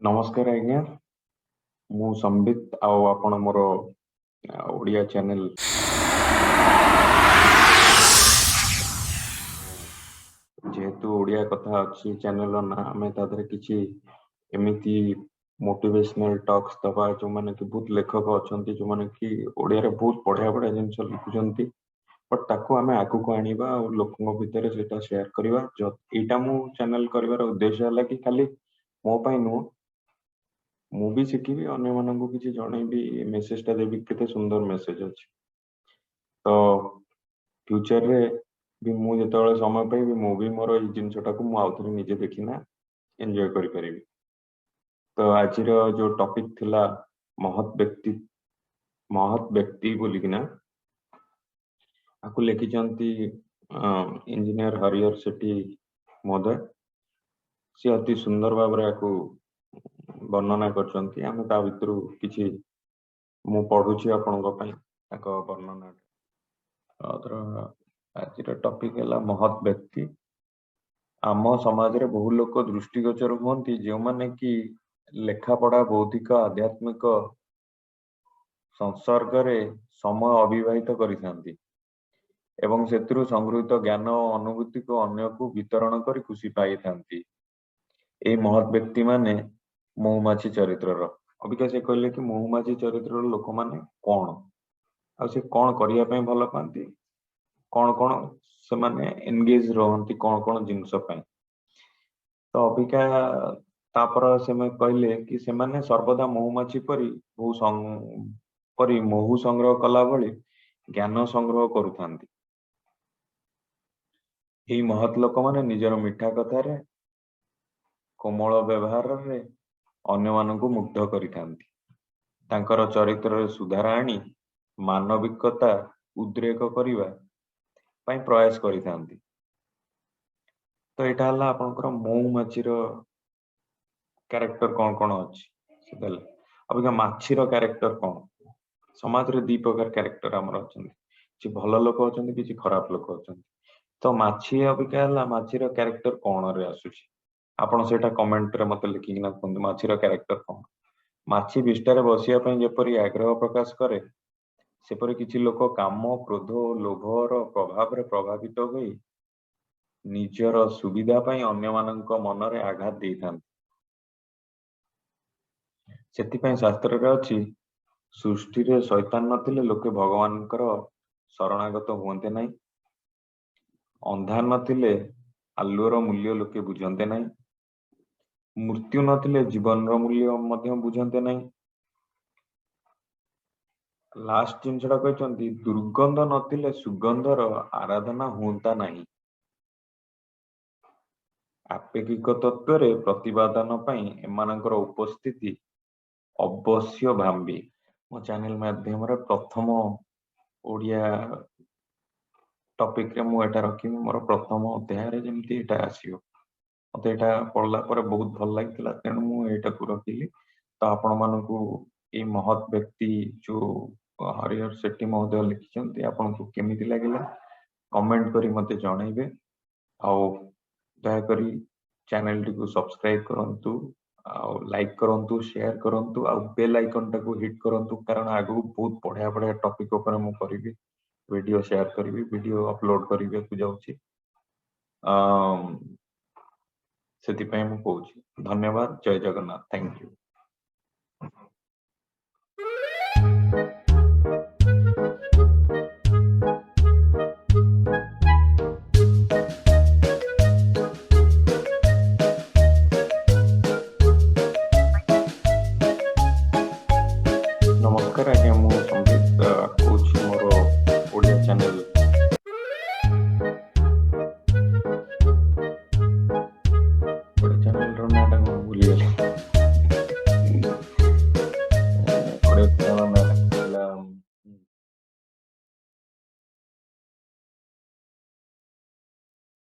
नमस्कार आज्ञा मु संबित आउ आपण मोर ओडिया चैनल जेहेतु ओडिया कथा अच्छी चैनल ना आम तादरे किसी एमती मोटिवेशनल टॉक्स दबा जो माने कि बहुत लेखक अच्छा जो माने कि ओडिया रे बहुत बढ़िया बढ़िया जिन लिखुंट बट ताको आम आगु को आनिबा और लोकों भितर सेटा शेयर करबा जो एटा मु चैनल करिवार उद्देश्य है कि खाली मो पई नु मु भी शिखी अन्य मानक किसी जनइबी मेसेजटा देवी केते सुंदर मेसेज अच्छी तो फ्यूचर रे भी मु जेतବେଳେ समय पाइबी मु भी मोर एई जिंसटा को मु आउथरे निजे देखिना एंजॉय करि परिबी। तो आज जो टॉपिक थिला महत व्यक्ति बोलिकिना आकु लिखिचंती इंजीनियर हरिहर सेठी महोदय सी अति सुंदर भाव आकु वर्णना करचंती आमे ता भितरु किछि मु पढुछि आपनक पई ताको वर्णना अदर आज टॉपिक है महत व्यक्ति आम समाज रे बहु लोक दृष्टिगोचर हुंती जो माने कि लेखा पढ़ा बौद्धिक आध्यात्मिक संसर्ग रे समय अतिबाहित करिथांती एवं सेतरु संगृहीत ज्ञान और अनुभूति को अन्य को वितरण कर खुशी पाई थांती। ए महत व्यक्ति माने महुमाछी चरित्रर अबिका से कहले कि महुमाछी चरित्रर लोक माने कौन आ से कौन करिया पय भल पांती कौन कौन से माने एंगेज रहंती कौन कौन जिंस पय तो अबिका तापर से मैं कहले कि से माने सर्वदा महुमाछी परी महु संग्रह कला भली ज्ञान संग्रह करुथांती। एई महत लोक माने निजर मिठा कथारे कोमल व्यवहार रे अन्य मानकु मुग्ध करिथांती तांकर चरित्र रे सुधार आनी मानविकता उद्रेक करिवा पई प्रयास करिथांती। तो एटा हला आपनकर महुमाछीर कैरेक्टर कौन कौन अछि से देले अबिका माछीर कैरेक्टर कौन समाज रे दी प्रकार कैरेक्टर हमर अछन कि भल लोक अछन कि खराब लोक अछन तो माछी अबिका हला माछीर कैरेक्टर कौन रे आसुची आपण सेटा कमेंट रे मते लिखिना कोन माछीर कैरेक्टर कौन माछी विष्टारे बसिया पय जेपरि आग्रह प्रकाश करे सेपरि किछि लोक काम क्रोध लोभर प्रभाव रे प्रभावित होई निजर सुविधा पय अन्य मानक मन रे आघात देथान सेति पय शास्त्र रे अछि सृष्टि रे शैतान नथिले लोके भगवानकर शरणागत हुंते नै अंधा नथिले आलुर मूल्य लोके बुझंते नै मृत्यु नथिले जीवन रो मूल्य मध्य बुझंते नै लास्ट जिनसटा कहचंती दुर्गंध नथिले सुगंधर आराधना हुंता नाही आपेक्षिक तत्व रे प्रतिपादन पई एमानकर उपस्थिति अवश्य भांबी मो चैनल माध्यम रे प्रथम ओडिया टॉपिक रे मु एटा रखी मोर प्रथम अध्याय रे जेमती एटा आसीयो मते एटा पढ़ला पर बहुत भल लागितला तेणु मु एटा को रखिली। तो आपण मानकू ए महत व्यक्ति जो हरिहर सेठी महोदय लिखिचंती आपण को केमिति लागिला कमेंट करी मते जणाइबे आ दया करी चैनल टी को सब्सक्राइब करंतु आ लाइक करंतु शेयर करंतु आ बेल आइकन टा को हिट करंतु कारण आगु बहुत बढ़िया बढ़िया टॉपिक ऊपर मु करिवि वीडियो शेयर करिवि वीडियो अपलोड करिवे को जाउची सेति पय मु कहूची धन्यवाद जय जगन्नाथ थैंक यू।